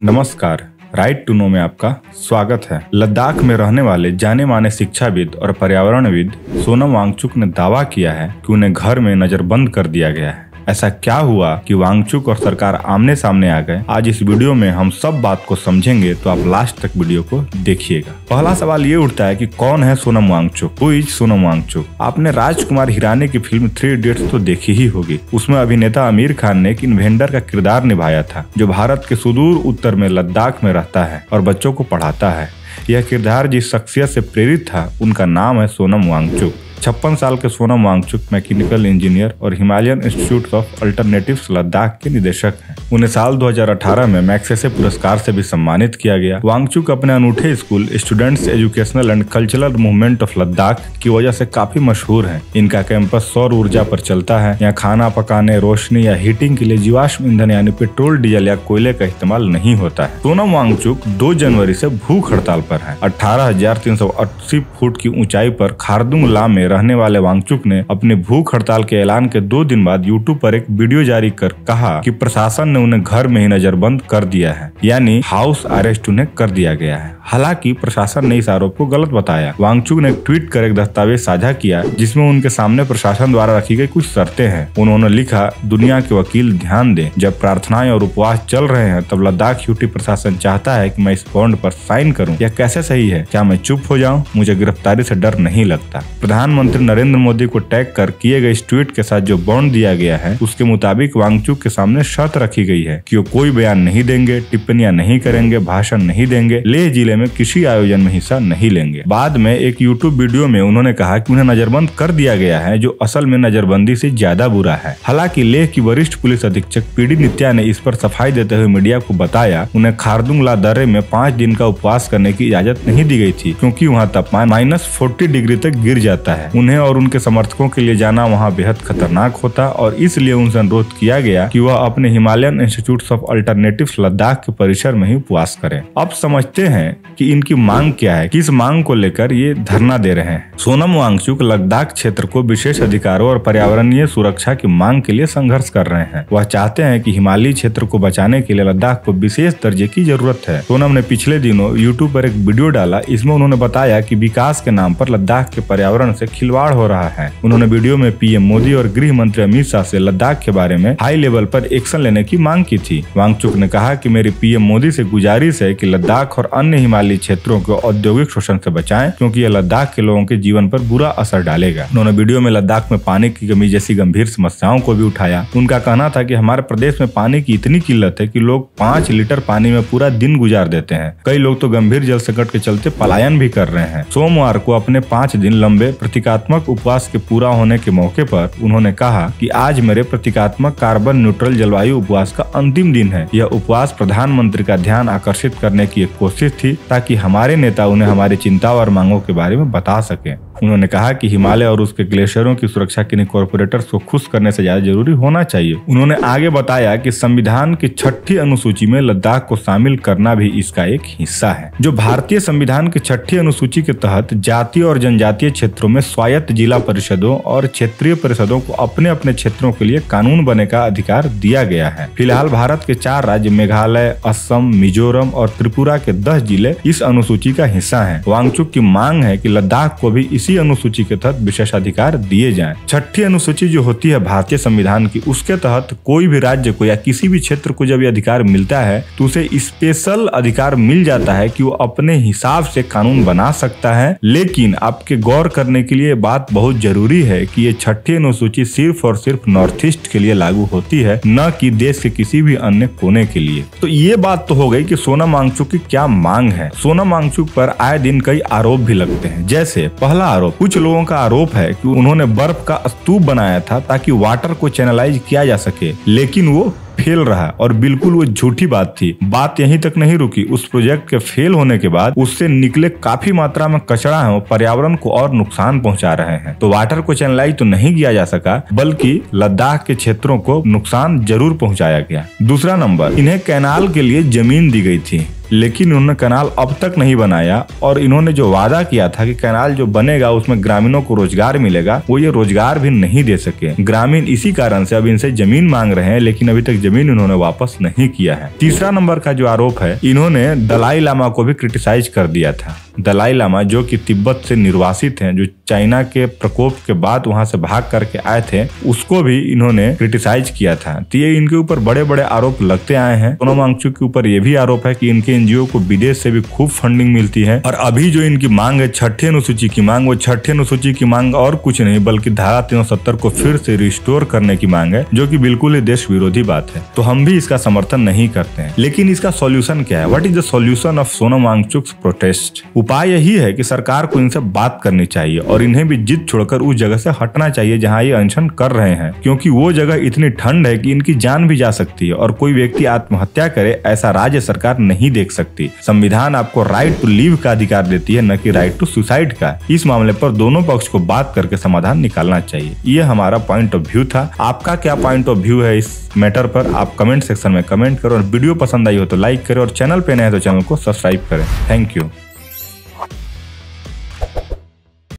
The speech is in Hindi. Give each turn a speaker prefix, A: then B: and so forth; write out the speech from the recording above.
A: नमस्कार, राइट टू नो में आपका स्वागत है। लद्दाख में रहने वाले जाने माने शिक्षाविद और पर्यावरणविद सोनम वांगचुक ने दावा किया है कि उन्हें घर में नजरबंद कर दिया गया है। ऐसा क्या हुआ कि वांगचुक और सरकार आमने सामने आ गए? आज इस वीडियो में हम सब बात को समझेंगे, तो आप लास्ट तक वीडियो को देखिएगा। पहला सवाल ये उठता है कि कौन है सोनम वांगचुक? Who is Sonam Wangchuk? आपने राजकुमार हिरानी की फिल्म 3 इडियट्स तो देखी ही होगी। उसमें अभिनेता आमिर खान ने एक इन्वेंटर का किरदार निभाया था जो भारत के सुदूर उत्तर में लद्दाख में रहता है और बच्चों को पढ़ाता है। यह किरदार जिस शख्सियत से प्रेरित था उनका नाम है सोनम वांगचुक। 56 साल के सोनम वांगचुक मैकेनिकल इंजीनियर और Himalayan institute of alternatives Ladakh के निदेशक हैं। उन्हें साल 2018 में मैग्सेसे पुरस्कार से भी सम्मानित किया गया। वांगचुक अपने अनूठे school students educational and cultural movement of Ladakh की वजह से काफी मशहूर है। इनका कैंपस सौर ऊर्जा पर चलता है। यहाँ खाना पकाने, रोशनी या हीटिंग के लिए जीवाश्म ईंधन यानी पेट्रोल, डीजल या कोयले का इस्तेमाल नहीं होता है। सोनम वांगचुक 2 जनवरी से भूख हड़ताल पर है। 18,380 फुट की ऊंचाई पर खारदुंग ला में रहने वाले वांगचुक ने अपनी भूख हड़ताल के ऐलान के 2 दिन बाद यूट्यूब पर एक वीडियो जारी कर कहा कि प्रशासन ने उन्हें घर में ही नजरबंद कर दिया है, यानी हाउस अरेस्ट उन्हें कर दिया गया है। हालांकि प्रशासन ने इस आरोप को गलत बताया। वांगचुक ने एक ट्वीट कर एक दस्तावेज साझा किया जिसमें उनके सामने प्रशासन द्वारा रखी गई कुछ शर्तें हैं। उन्होंने लिखा, दुनिया के वकील ध्यान दें, जब प्रार्थनाएं और उपवास चल रहे हैं तब लद्दाख यूटी प्रशासन चाहता है कि मैं इस बॉन्ड पर साइन करूं। यह कैसे सही है? क्या मैं चुप हो जाऊं? मुझे गिरफ्तारी से डर नहीं लगता। प्रधानमंत्री नरेंद्र मोदी को टैग कर किए गए इस ट्वीट के साथ जो बॉन्ड दिया गया है उसके मुताबिक वांगचुक के सामने शर्त रखी गई है कि वो कोई बयान नहीं देंगे, टिप्पणियां नहीं करेंगे, भाषण नहीं देंगे, लेह जिले में किसी आयोजन में हिस्सा नहीं लेंगे। बाद में एक यूट्यूब वीडियो में उन्होंने कहा कि उन्हें नजरबंद कर दिया गया है जो असल में नजरबंदी से ज्यादा बुरा है। हालांकि लेह की वरिष्ठ पुलिस अधीक्षक पीडी नित्या ने इस पर सफाई देते हुए मीडिया को बताया उन्हें खारदुंग ला दर्रे में 5 दिन का उपवास करने की इजाजत नहीं दी गई थी क्योंकि वहाँ तापमान -40 डिग्री तक गिर जाता है। उन्हें और उनके समर्थकों के लिए जाना वहाँ बेहद खतरनाक होता और इसलिए उनसे अनुरोध किया गया कि वह अपने Himalayan institute of alternatives Ladakh के परिसर में ही उपवास करें। अब समझते हैं कि इनकी मांग क्या है, किस मांग को लेकर ये धरना दे रहे हैं। सोनम वांगचुक लद्दाख क्षेत्र को विशेष अधिकारों और पर्यावरणीय सुरक्षा की मांग के लिए संघर्ष कर रहे हैं। वह चाहते हैं कि हिमालयी क्षेत्र को बचाने के लिए लद्दाख को विशेष दर्जे की जरूरत है। सोनम ने पिछले दिनों यूट्यूब पर एक वीडियो डाला। इसमें उन्होंने बताया कि विकास के नाम पर लद्दाख के पर्यावरण से खिलवाड़ हो रहा है। उन्होंने वीडियो में पीएम मोदी और गृह मंत्री अमित शाह से लद्दाख के बारे में हाई लेवल पर एक्शन लेने की मांग की थी। वांगचुक ने कहा कि मेरी पीएम मोदी से गुजारिश है कि लद्दाख और अन्य हिमालयी क्षेत्रों को औद्योगिक शोषण से बचाएं क्योंकि यह लद्दाख के लोगों के जीवन पर बुरा असर डालेगा। उन्होंने वीडियो में लद्दाख में पानी की कमी जैसी गंभीर समस्याओं को भी उठाया। उनका कहना था कि हमारे प्रदेश में पानी की इतनी किल्लत है कि लोग 5 लीटर पानी में पूरा दिन गुजार देते हैं। कई लोग तो गंभीर जल संकट के चलते पलायन भी कर रहे हैं। सोमवार को अपने 5 दिन लंबे प्रतीकात्मक उपवास के पूरा होने के मौके पर उन्होंने कहा कि आज मेरे प्रतीकात्मक कार्बन न्यूट्रल जलवायु उपवास का अंतिम दिन है। यह उपवास प्रधानमंत्री का ध्यान आकर्षित करने की एक कोशिश थी ताकि हमारे नेता उन्हें हमारी चिंता और मांगों के बारे में बता सकें। उन्होंने कहा कि हिमालय और उसके ग्लेशियरों की सुरक्षा के लिए कॉर्पोरेटर्स को खुश करने से ज्यादा जरूरी होना चाहिए। उन्होंने आगे बताया कि संविधान की 6ठी अनुसूची में लद्दाख को शामिल करना भी इसका एक हिस्सा है। जो भारतीय संविधान की 6ठी अनुसूची के तहत जातीय और जनजातीय क्षेत्रों में स्वायत्त जिला परिषदों और क्षेत्रीय परिषदों को अपने अपने क्षेत्रों के लिए कानून बनने का अधिकार दिया गया है। फिलहाल भारत के 4 राज्य मेघालय, असम, मिजोरम और त्रिपुरा के 10 जिले इस अनुसूची का हिस्सा है। वांगचुक की मांग है कि लद्दाख को भी इसी अनुसूची के तहत विशेषाधिकार दिए जाएं। 6ठी अनुसूची जो होती है भारतीय संविधान की, उसके तहत कोई भी राज्य को या किसी भी क्षेत्र को जब ये अधिकार मिलता है तो उसे स्पेशल अधिकार मिल जाता है कि वो अपने हिसाब से कानून बना सकता है। लेकिन आपके गौर करने के लिए बात बहुत जरूरी है कि ये 6ठी अनुसूची सिर्फ और सिर्फ नॉर्थ ईस्ट के लिए लागू होती है, न कि देश के किसी भी अन्य कोने के लिए। तो ये बात तो हो गई कि सोनम वांगचुक की क्या मांग है। सोनम वांगचुक पर आए दिन कई आरोप भी लगते हैं। जैसे पहला आरोप, कुछ लोगों का आरोप है कि उन्होंने बर्फ का स्तूप बनाया था ताकि वाटर को चैनलाइज किया जा सके, लेकिन वो फेल रहा और बिल्कुल वो झूठी बात थी। बात यहीं तक नहीं रुकी। उस प्रोजेक्ट के फेल होने के बाद उससे निकले काफी मात्रा में कचरा है, पर्यावरण को और नुकसान पहुंचा रहे हैं। तो वाटर को चैनलाइज तो नहीं किया जा सका, बल्कि लद्दाख के क्षेत्रों को नुकसान जरूर पहुंचाया गया। दूसरा नंबर, इन्हें कैनाल के लिए जमीन दी गई थी। लेकिन उन्होंने कैनाल अब तक नहीं बनाया और इन्होंने जो वादा किया था कि कैनाल जो बनेगा उसमें ग्रामीणों को रोजगार मिलेगा, वो ये रोजगार भी नहीं दे सके। ग्रामीण इसी कारण से अब इनसे जमीन मांग रहे हैं, लेकिन अभी तक जमीन इन्होंने वापस नहीं किया है। तीसरा नंबर का जो आरोप है, इन्होंने दलाई लामा को भी क्रिटिसाइज कर दिया था। दलाई लामा जो कि तिब्बत से निर्वासित हैं, जो चाइना के प्रकोप के बाद वहां से भाग करके आए थे, उसको भी इन्होंने क्रिटिसाइज किया था। तो ये इनके ऊपर बड़े बड़े आरोप लगते आए हैं। सोनम वांगचुक के ऊपर ये भी आरोप है कि इनके एनजीओ को विदेश से भी खूब फंडिंग मिलती है। और अभी जो इनकी मांग है छठी अनुसूची की मांग, वो छठी अनुसूची की मांग और कुछ नहीं बल्कि धारा 370 को फिर से रिस्टोर करने की मांग है, जो कि बिल्कुल ही देश विरोधी बात है। तो हम भी इसका समर्थन नहीं करते हैं। लेकिन इसका सॉल्यूशन क्या है? What is the solution of Sonam Wangchuk protest? उपाय यही है कि सरकार को इनसे बात करनी चाहिए और इन्हें भी जिद छोड़कर उस जगह से हटना चाहिए जहां ये अनशन कर रहे हैं, क्योंकि वो जगह इतनी ठंड है कि इनकी जान भी जा सकती है और कोई व्यक्ति आत्महत्या करे ऐसा राज्य सरकार नहीं देख सकती। संविधान आपको राइट टू लिव का अधिकार देती है, न कि राइट टू सुसाइड का। इस मामले पर दोनों पक्ष को बात करके समाधान निकालना चाहिए। ये हमारा पॉइंट ऑफ व्यू था। आपका क्या पॉइंट ऑफ व्यू है इस मैटर पर? आप कमेंट सेक्शन में कमेंट करो और वीडियो पसंद आई हो तो लाइक करें और चैनल पे नए हैं तो चैनल को सब्सक्राइब करें। Thank you.